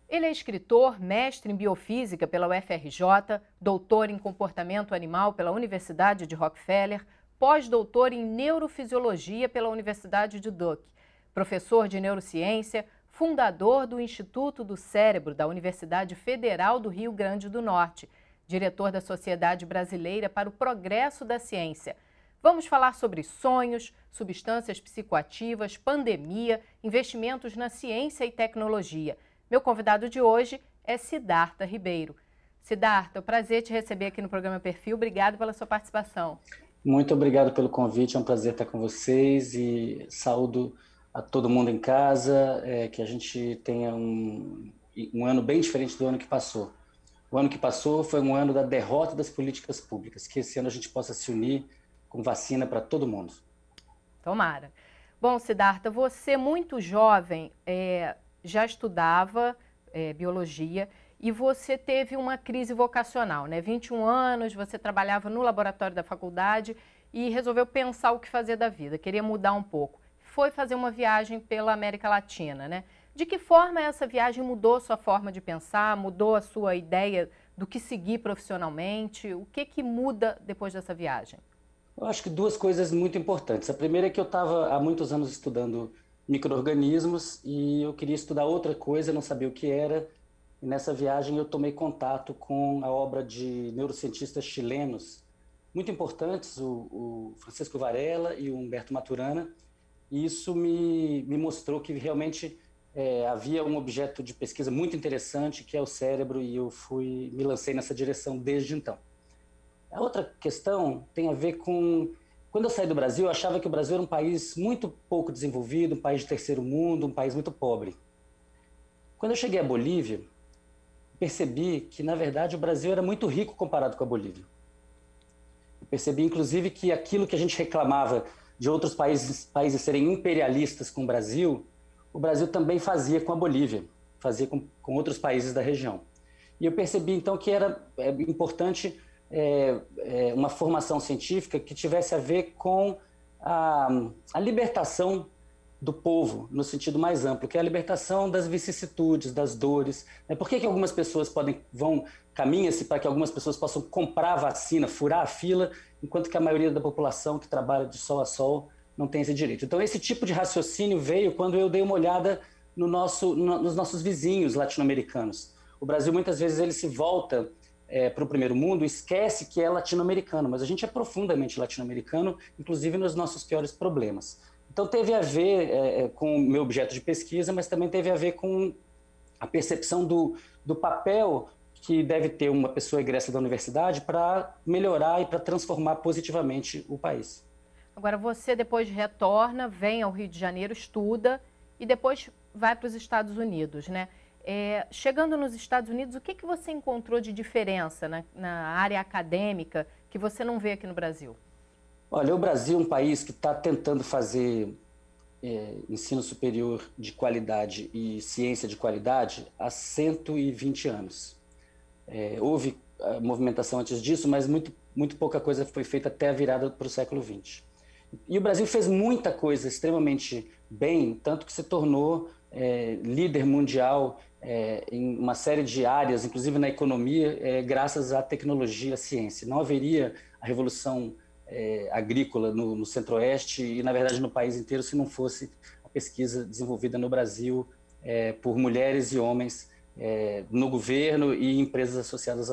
Ele é escritor, mestre em biofísica pela UFRJ, doutor em comportamento animal pela Universidade de Rockefeller, pós-doutor em neurofisiologia pela Universidade de Duke, professor de neurociência, fundador do Instituto do Cérebro da Universidade Federal do Rio Grande do Norte, diretor da Sociedade Brasileira para o Progresso da Ciência. Vamos falar sobre sonhos, substâncias psicoativas, pandemia, investimentos na ciência e tecnologia. Meu convidado de hoje é Siddhartha Ribeiro. Siddhartha, é um prazer te receber aqui no programa Perfil. Obrigado pela sua participação. Muito obrigado pelo convite, é um prazer estar com vocês e saúdo a todo mundo em casa, que a gente tenha um ano bem diferente do ano que passou. O ano que passou foi um ano da derrota das políticas públicas, que esse ano a gente possa se unir com vacina para todo mundo. Tomara. Bom, Siddhartha, você muito jovem já estudava biologia e você teve uma crise vocacional, né? 21 anos, você trabalhava no laboratório da faculdade e resolveu pensar o que fazer da vida, queria mudar um pouco. Foi fazer uma viagem pela América Latina, né? De que forma essa viagem mudou a sua forma de pensar, mudou a sua ideia do que seguir profissionalmente? O que muda depois dessa viagem? Eu acho que duas coisas muito importantes. A primeira é que eu estava há muitos anos estudando micro-organismos e eu queria estudar outra coisa, não sabia o que era. E nessa viagem eu tomei contato com a obra de neurocientistas chilenos muito importantes, o Francisco Varela e o Humberto Maturana. E isso me mostrou que realmente havia um objeto de pesquisa muito interessante, que é o cérebro, e eu me lancei nessa direção desde então. A outra questão tem a ver com... Quando eu saí do Brasil, eu achava que o Brasil era um país muito pouco desenvolvido, um país de terceiro mundo, um país muito pobre. Quando eu cheguei à Bolívia, percebi que, na verdade, o Brasil era muito rico comparado com a Bolívia. Eu percebi, inclusive, que aquilo que a gente reclamava de outros países serem imperialistas com o Brasil também fazia com a Bolívia, fazia com outros países da região. E eu percebi, então, que era importante uma formação científica que tivesse a ver com a libertação do povo, no sentido mais amplo, que é a libertação das vicissitudes, das dores. Por que algumas pessoas caminha-se para que algumas pessoas possam comprar a vacina, furar a fila, enquanto que a maioria da população que trabalha de sol a sol não tem esse direito? Então, esse tipo de raciocínio veio quando eu dei uma olhada nos nossos vizinhos latino-americanos. O Brasil, muitas vezes, ele se volta para o primeiro mundo, esquece que é latino-americano, mas a gente é profundamente latino-americano, inclusive nos nossos piores problemas. Então teve a ver com o meu objeto de pesquisa, mas também teve a ver com a percepção do papel que deve ter uma pessoa egressa da universidade para melhorar e para transformar positivamente o país. Agora você depois retorna, vem ao Rio de Janeiro, estuda e depois vai para os Estados Unidos, né? Chegando nos Estados Unidos, o que você encontrou de diferença na área acadêmica que você não vê aqui no Brasil? Olha, o Brasil é um país que está tentando fazer ensino superior de qualidade e ciência de qualidade há 120 anos. Houve movimentação antes disso, mas muito pouca coisa foi feita até a virada para o século XX. E o Brasil fez muita coisa extremamente bem, tanto que se tornou líder mundial em uma série de áreas, inclusive na economia, graças à tecnologia e à ciência. Não haveria a revolução agrícola no Centro-Oeste e, na verdade, no país inteiro, se não fosse a pesquisa desenvolvida no Brasil por mulheres e homens no governo e empresas associadas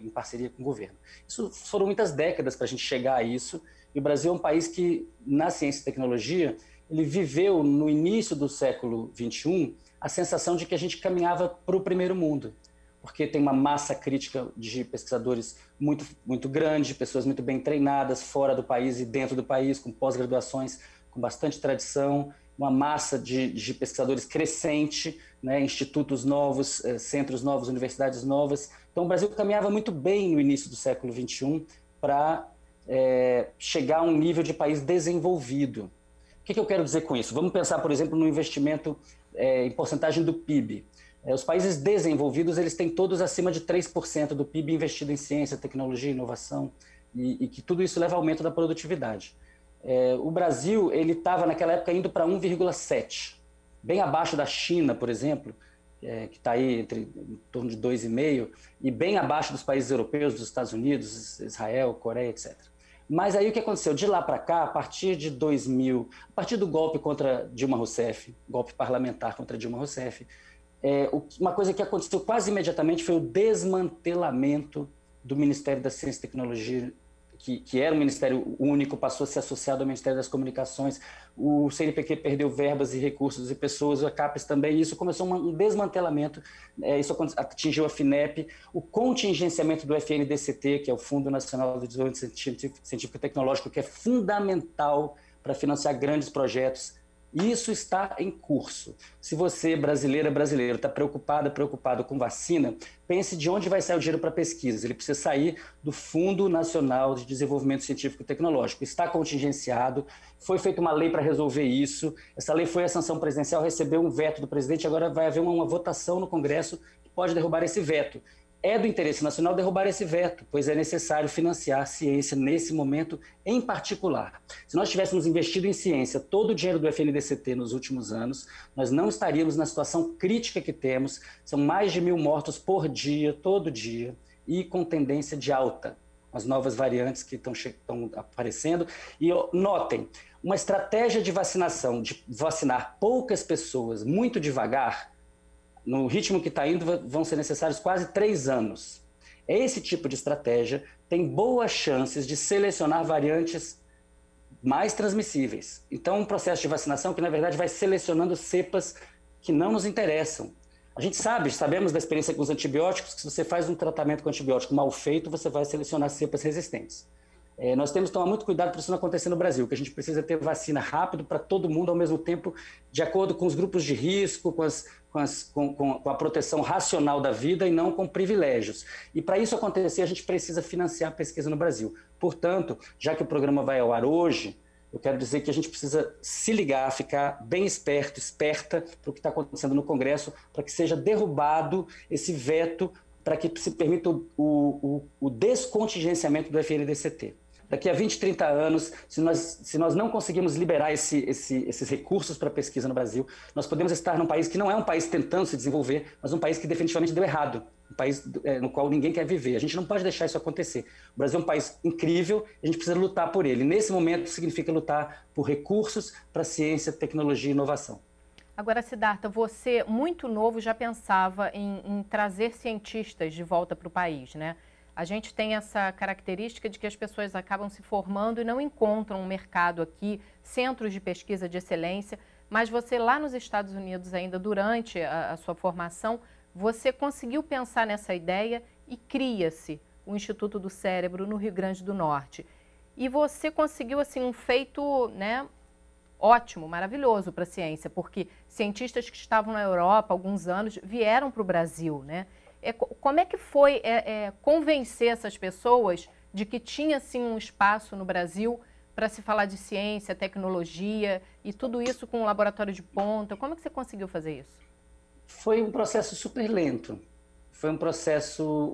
em parceria com o governo. Isso foram muitas décadas para a gente chegar a isso, e o Brasil é um país que, na ciência e tecnologia, ele viveu, no início do século XXI, a sensação de que a gente caminhava para o primeiro mundo, porque tem uma massa crítica de pesquisadores muito grande, pessoas muito bem treinadas fora do país e dentro do país, com pós-graduações com bastante tradição, uma massa de pesquisadores crescente, né, institutos novos, centros novos, universidades novas. Então o Brasil caminhava muito bem no início do século XXI para chegar a um nível de país desenvolvido. O que eu quero dizer com isso? Vamos pensar, por exemplo, no investimento em porcentagem do PIB. Os países desenvolvidos, eles têm todos acima de 3% do PIB investido em ciência, tecnologia e inovação, e que tudo isso leva ao aumento da produtividade. O Brasil, ele estava naquela época indo para 1,7, bem abaixo da China, por exemplo, que está aí em torno de 2,5, e bem abaixo dos países europeus, dos Estados Unidos, Israel, Coreia, etc. Mas aí o que aconteceu? De lá para cá, a partir de 2000, a partir do golpe contra Dilma Rousseff, golpe parlamentar contra Dilma Rousseff, uma coisa que aconteceu quase imediatamente foi o desmantelamento do Ministério da Ciência e Tecnologia, que era um ministério único, passou a ser associado ao Ministério das Comunicações. O CNPq perdeu verbas e recursos e pessoas, a CAPES também. Isso começou um desmantelamento, isso atingiu a FINEP, o contingenciamento do FNDCT, que é o Fundo Nacional de Desenvolvimento Científico e Tecnológico, que é fundamental para financiar grandes projetos. Isso está em curso. Se você, brasileiro, está preocupado com vacina, pense de onde vai sair o dinheiro para pesquisa. Ele precisa sair do Fundo Nacional de Desenvolvimento Científico e Tecnológico. Está contingenciado, foi feita uma lei para resolver isso. Essa lei foi à sanção presidencial, recebeu um veto do presidente, agora vai haver uma votação no Congresso que pode derrubar esse veto. É do interesse nacional derrubar esse veto, pois é necessário financiar a ciência nesse momento em particular. Se nós tivéssemos investido em ciência todo o dinheiro do FNDCT nos últimos anos, nós não estaríamos na situação crítica que temos. São mais de 1.000 mortos por dia, todo dia, e com tendência de alta. As novas variantes que estão aparecendo. E notem, uma estratégia de vacinação, de vacinar poucas pessoas muito devagar, no ritmo que está indo, vão ser necessários quase 3 anos. Esse tipo de estratégia tem boas chances de selecionar variantes mais transmissíveis. Então, um processo de vacinação que, na verdade, vai selecionando cepas que não nos interessam. A gente sabemos da experiência com os antibióticos, que se você faz um tratamento com antibiótico mal feito, você vai selecionar cepas resistentes. Nós temos que tomar muito cuidado para isso não acontecer no Brasil, que a gente precisa ter vacina rápido para todo mundo ao mesmo tempo, de acordo com os grupos de risco, com a proteção racional da vida e não com privilégios. E para isso acontecer, a gente precisa financiar a pesquisa no Brasil. Portanto, já que o programa vai ao ar hoje, eu quero dizer que a gente precisa se ligar, ficar bem esperta para o que está acontecendo no Congresso, para que seja derrubado esse veto, para que se permita o descontingenciamento do FNDCT. Daqui a 20, 30 anos, se nós não conseguirmos liberar esses recursos para a pesquisa no Brasil, nós podemos estar num país que não é um país tentando se desenvolver, mas um país que definitivamente deu errado, um país no qual ninguém quer viver. A gente não pode deixar isso acontecer. O Brasil é um país incrível, a gente precisa lutar por ele. Nesse momento, significa lutar por recursos para ciência, tecnologia e inovação. Agora, Siddhartha, você, muito novo, já pensava em trazer cientistas de volta para o país, né? A gente tem essa característica de que as pessoas acabam se formando e não encontram um mercado aqui, centros de pesquisa de excelência, mas você lá nos Estados Unidos, ainda durante a sua formação, você conseguiu pensar nessa ideia e cria-se o Instituto do Cérebro no Rio Grande do Norte. E você conseguiu assim, um feito, né, ótimo, maravilhoso para a ciência, porque cientistas que estavam na Europa há alguns anos vieram para o Brasil, né? Como é que foi convencer essas pessoas de que tinha sim um espaço no Brasil para se falar de ciência, tecnologia e tudo isso com um laboratório de ponta? Como é que você conseguiu fazer isso? Foi um processo super lento. Foi um processo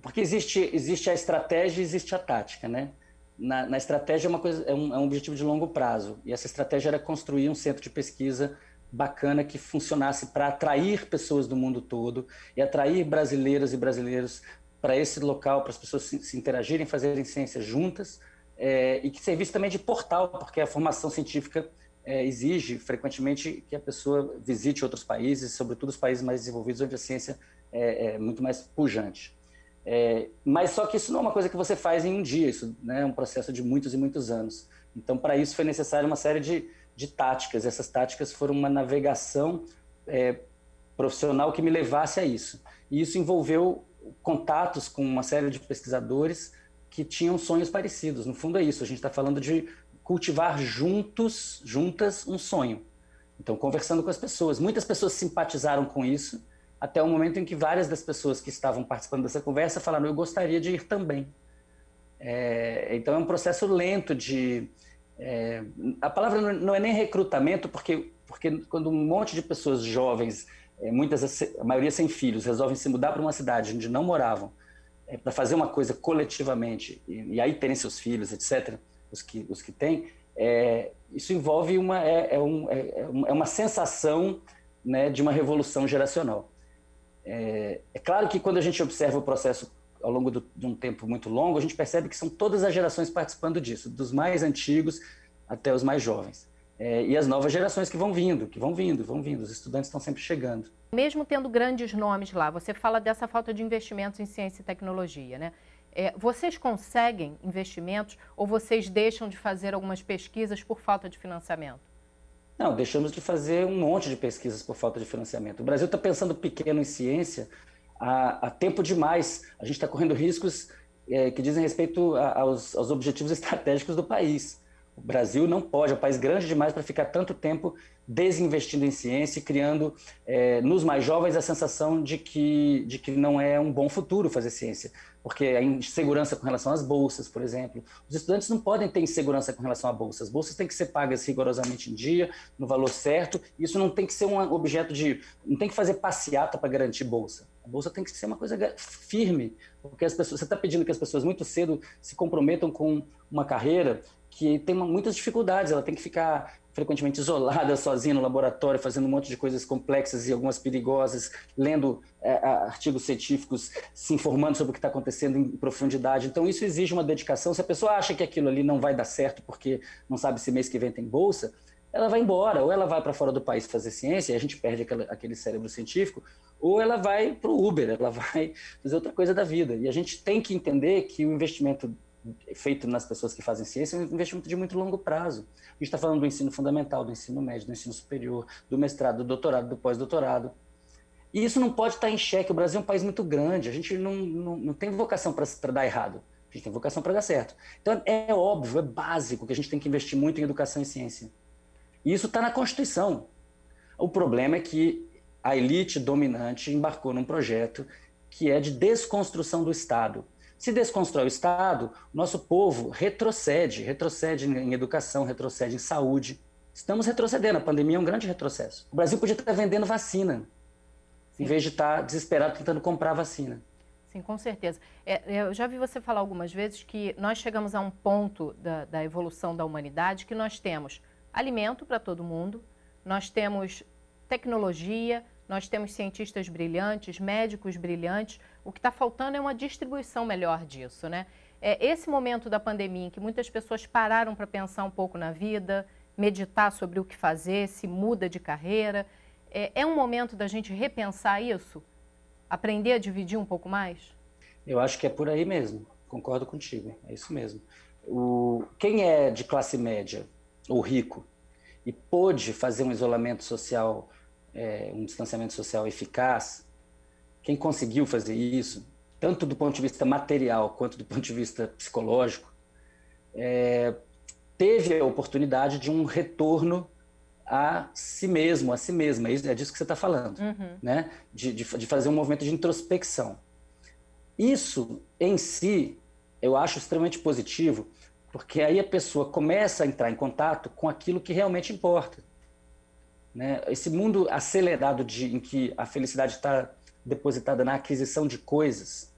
porque existe a estratégia e existe a tática, né? Na estratégia é um objetivo de longo prazo, e essa estratégia era construir um centro de pesquisa bacana que funcionasse para atrair pessoas do mundo todo e atrair brasileiras e brasileiros para esse local, para as pessoas se interagirem, fazerem ciência juntas, e que servisse também de portal, porque a formação científica exige frequentemente que a pessoa visite outros países, sobretudo os países mais desenvolvidos, onde a ciência é muito mais pujante. Mas só que isso não é uma coisa que você faz em um dia, isso, né, é um processo de muitos e muitos anos. Então, para isso foi necessário uma série de táticas. Essas táticas foram uma navegação profissional que me levasse a isso. E isso envolveu contatos com uma série de pesquisadores que tinham sonhos parecidos. No fundo é isso, a gente está falando de cultivar juntas um sonho. Então, conversando com as pessoas. Muitas pessoas simpatizaram com isso, até o momento em que várias das pessoas que estavam participando dessa conversa falaram: eu gostaria de ir também. Então é um processo lento de... a palavra não é nem recrutamento, porque quando um monte de pessoas jovens, a maioria sem filhos, resolvem se mudar para uma cidade onde não moravam, para fazer uma coisa coletivamente, e aí terem seus filhos, etc., os que têm, isso envolve uma sensação né, de uma revolução geracional. É claro que quando a gente observa o processo ao longo de um tempo muito longo, a gente percebe que são todas as gerações participando disso, dos mais antigos até os mais jovens. E as novas gerações que vão vindo, os estudantes estão sempre chegando. Mesmo tendo grandes nomes lá, você fala dessa falta de investimentos em ciência e tecnologia, né? Vocês conseguem investimentos ou vocês deixam de fazer algumas pesquisas por falta de financiamento? Não, deixamos de fazer um monte de pesquisas por falta de financiamento. O Brasil está pensando pequeno em ciência há tempo demais. A gente está correndo riscos que dizem respeito aos objetivos estratégicos do país. O Brasil não pode, é um país grande demais para ficar tanto tempo desinvestindo em ciência e criando nos mais jovens a sensação de que não é um bom futuro fazer ciência. Porque a insegurança com relação às bolsas, por exemplo. Os estudantes não podem ter insegurança com relação a bolsas. As bolsas têm que ser pagas rigorosamente em dia, no valor certo. Isso não tem que ser um objeto de... Não tem que fazer passeata para garantir bolsa. A bolsa tem que ser uma coisa firme, porque as pessoas, você está pedindo que as pessoas muito cedo se comprometam com uma carreira que tem muitas dificuldades. Ela tem que ficar frequentemente isolada, sozinha no laboratório, fazendo um monte de coisas complexas e algumas perigosas, lendo artigos científicos, se informando sobre o que está acontecendo em profundidade. Então, isso exige uma dedicação. Se a pessoa acha que aquilo ali não vai dar certo porque não sabe se mês que vem tem bolsa, ela vai embora, ou ela vai para fora do país fazer ciência, e a gente perde aquele cérebro científico, ou ela vai para o Uber, ela vai fazer outra coisa da vida. E a gente tem que entender que o investimento feito nas pessoas que fazem ciência é um investimento de muito longo prazo. A gente está falando do ensino fundamental, do ensino médio, do ensino superior, do mestrado, do doutorado, do pós-doutorado. E isso não pode estar em xeque. O Brasil é um país muito grande, a gente não tem vocação para dar errado, a gente tem vocação para dar certo. Então é óbvio, é básico que a gente tem que investir muito em educação e ciência. E isso está na Constituição. O problema é que a elite dominante embarcou num projeto que é de desconstrução do Estado. Se desconstrói o Estado, o nosso povo retrocede em educação, retrocede em saúde. Estamos retrocedendo, a pandemia é um grande retrocesso. O Brasil podia estar vendendo vacina, em vez de estar desesperado tentando comprar vacina. Sim, com certeza. Eu já vi você falar algumas vezes que nós chegamos a um ponto da evolução da humanidade que nós temos alimento para todo mundo, nós temos tecnologia, nós temos cientistas brilhantes, médicos brilhantes. O que está faltando é uma distribuição melhor disso, né? Esse momento da pandemia em que muitas pessoas pararam para pensar um pouco na vida, meditar sobre o que fazer, se muda de carreira. É um momento da gente repensar isso? Aprender a dividir um pouco mais? Eu acho que é por aí mesmo. Concordo contigo. É isso mesmo. Quem é de classe média ou rico e pôde fazer um isolamento social, um distanciamento social eficaz, quem conseguiu fazer isso, tanto do ponto de vista material quanto do ponto de vista psicológico, teve a oportunidade de um retorno a si mesmo, a si mesma. É disso que você está falando, né? De fazer um movimento de introspecção. Isso, em si, eu acho extremamente positivo, porque aí a pessoa começa a entrar em contato com aquilo que realmente importa. Né? Esse mundo acelerado em que a felicidade está depositada na aquisição de coisas,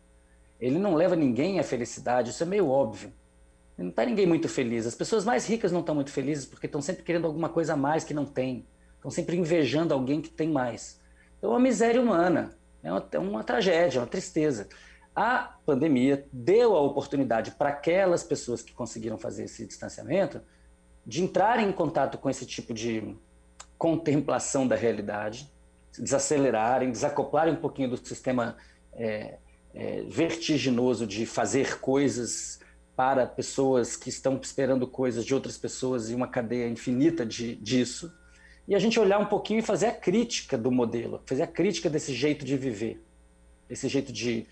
ele não leva ninguém à felicidade, isso é meio óbvio. Não está ninguém muito feliz. As pessoas mais ricas não estão muito felizes porque estão sempre querendo alguma coisa a mais que não tem. Estão sempre invejando alguém que tem mais. Então é uma miséria humana, é uma tragédia, é uma tristeza. A pandemia deu a oportunidade para aquelas pessoas que conseguiram fazer esse distanciamento de entrarem em contato com esse tipo de contemplação da realidade, se desacelerarem, desacoplarem um pouquinho do sistema vertiginoso de fazer coisas para pessoas que estão esperando coisas de outras pessoas e uma cadeia infinita disso, e a gente olhar um pouquinho e fazer a crítica do modelo, fazer a crítica desse jeito de viver, esse jeito de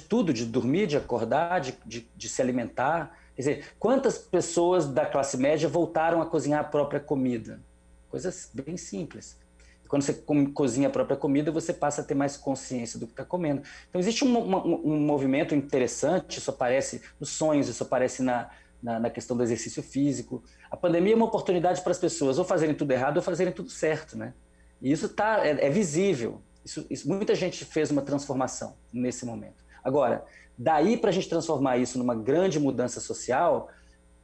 tudo, de dormir, de acordar, de se alimentar. Quer dizer, quantas pessoas da classe média voltaram a cozinhar a própria comida? Coisas bem simples. Quando você cozinha a própria comida, você passa a ter mais consciência do que está comendo. Então, existe um movimento interessante, isso aparece nos sonhos, isso aparece na questão do exercício físico. A pandemia é uma oportunidade para as pessoas ou fazerem tudo errado ou fazerem tudo certo, né? E isso é visível. Muita gente fez uma transformação nesse momento. Agora, daí para a gente transformar isso numa grande mudança social,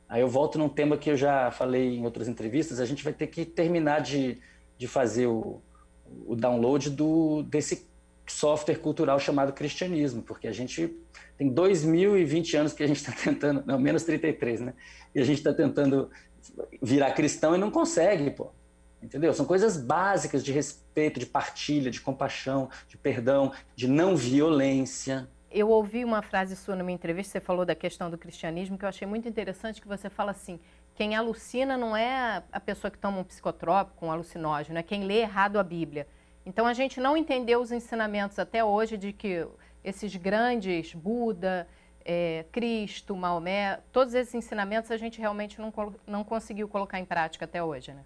aí eu volto num tema que eu já falei em outras entrevistas, a gente vai ter que terminar de de fazer o download desse software cultural chamado cristianismo, porque a gente tem 2020 anos que a gente está tentando, não, menos 33, né? E a gente está tentando virar cristão e não consegue, pô. Entendeu? São coisas básicas de respeito, de partilha, de compaixão, de perdão, de não violência. Eu ouvi uma frase sua numa entrevista, você falou da questão do cristianismo, que eu achei muito interessante, que você fala assim, quem alucina não é a pessoa que toma um psicotrópico, um alucinógeno, é quem lê errado a Bíblia. Então a gente não entendeu os ensinamentos até hoje de que esses grandes, Buda, Cristo, Maomé, todos esses ensinamentos a gente realmente não conseguiu colocar em prática até hoje, né?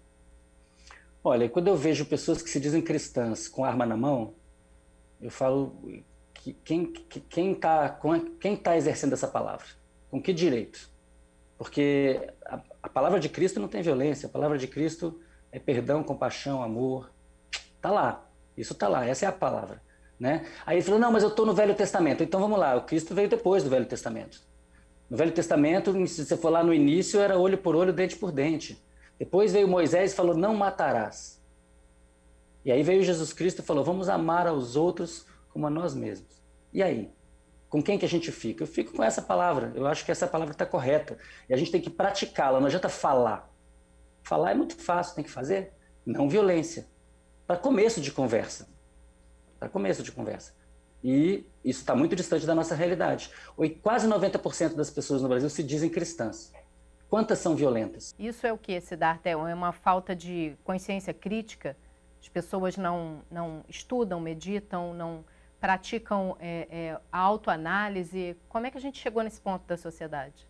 Olha, quando eu vejo pessoas que se dizem cristãs com arma na mão, eu falo que quem tá exercendo essa palavra? Com que direito? Porque a palavra de Cristo não tem violência, a palavra de Cristo é perdão, compaixão, amor. Tá lá, isso tá lá, essa é a palavra. Né? Aí ele falou, não, mas eu estou no Velho Testamento. Então vamos lá, o Cristo veio depois do Velho Testamento. No Velho Testamento, se você for lá no início, era olho por olho, dente por dente. Depois veio Moisés e falou, não matarás. E aí veio Jesus Cristo e falou, vamos amar aos outros como a nós mesmos. E aí? Com quem que a gente fica? Eu fico com essa palavra. Eu acho que essa palavra está correta. E a gente tem que praticá-la, não adianta falar. Falar é muito fácil, tem que fazer. Não violência. Para começo de conversa. Para começo de conversa. E isso está muito distante da nossa realidade. Quase 90% das pessoas no Brasil se dizem cristãs. Quantas são violentas? Isso é o que, Siddhartha? É uma falta de consciência crítica? As pessoas não estudam, meditam, não praticam a autoanálise? Como é que a gente chegou nesse ponto da sociedade?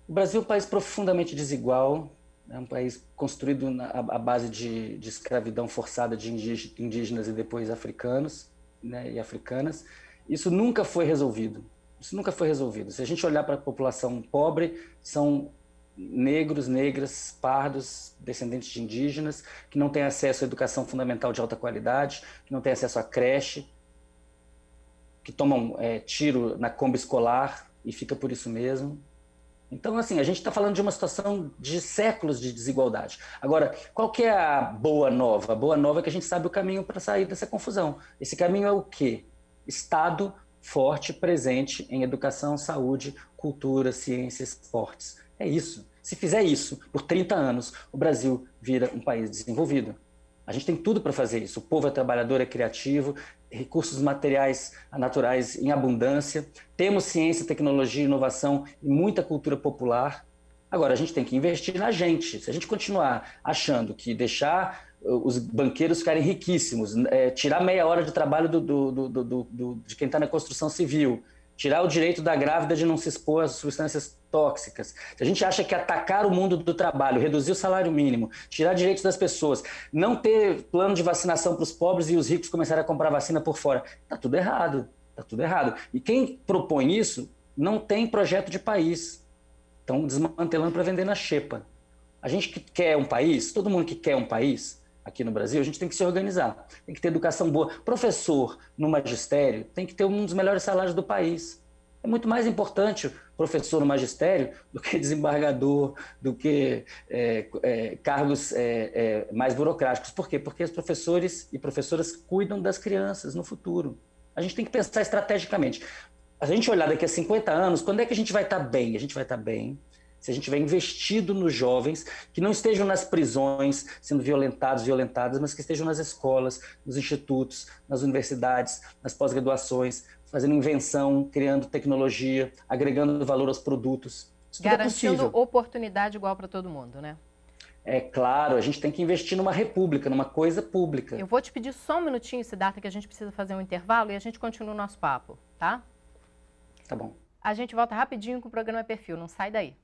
O Brasil é um país profundamente desigual, é um país construído à base de escravidão forçada de indígenas e depois africanos, né, e africanas. Isso nunca foi resolvido. Isso nunca foi resolvido. Se a gente olhar para a população pobre, são negros, negras, pardos, descendentes de indígenas, que não têm acesso à educação fundamental de alta qualidade, que não têm acesso à creche, que tomam tiro na Kombi escolar e fica por isso mesmo. Então, assim, a gente está falando de uma situação de séculos de desigualdade. Agora, qual que é a boa nova? A boa nova é que a gente sabe o caminho para sair dessa confusão. Esse caminho é o quê? Estado forte, presente em educação, saúde, cultura, ciência, esportes. É isso. Se fizer isso por 30 anos, o Brasil vira um país desenvolvido. A gente tem tudo para fazer isso. O povo é trabalhador, é criativo, recursos materiais naturais em abundância. Temos ciência, tecnologia, inovação e muita cultura popular. Agora, a gente tem que investir na gente. Se a gente continuar achando que deixar os banqueiros ficarem riquíssimos, tirar meia hora de trabalho de quem está na construção civil, tirar o direito da grávida de não se expor a substâncias tóxicas. Se a gente acha que atacar o mundo do trabalho, reduzir o salário mínimo, tirar direitos das pessoas, não ter plano de vacinação para os pobres e os ricos começarem a comprar vacina por fora, está tudo errado. Está tudo errado. E quem propõe isso não tem projeto de país. Estão desmantelando para vender na xepa. A gente que quer um país, todo mundo que quer um país aqui no Brasil, a gente tem que se organizar, tem que ter educação boa. Professor no magistério tem que ter um dos melhores salários do país. É muito mais importante professor no magistério do que desembargador, do que cargos mais burocráticos. Por quê? Porque os professores e professoras cuidam das crianças no futuro. A gente tem que pensar estrategicamente. A gente olhar daqui a 50 anos, quando é que a gente vai estar bem? A gente vai estar bem se a gente tiver investido nos jovens, que não estejam nas prisões, sendo violentados, violentadas, mas que estejam nas escolas, nos institutos, nas universidades, nas pós-graduações, fazendo invenção, criando tecnologia, agregando valor aos produtos. Isso garantindo oportunidade igual para todo mundo, né? É claro, a gente tem que investir numa república, numa coisa pública. Eu vou te pedir só um minutinho, Siddhartha, que a gente precisa fazer um intervalo e a gente continua o nosso papo, tá? Tá bom. A gente volta rapidinho com o programa Perfil, não sai daí.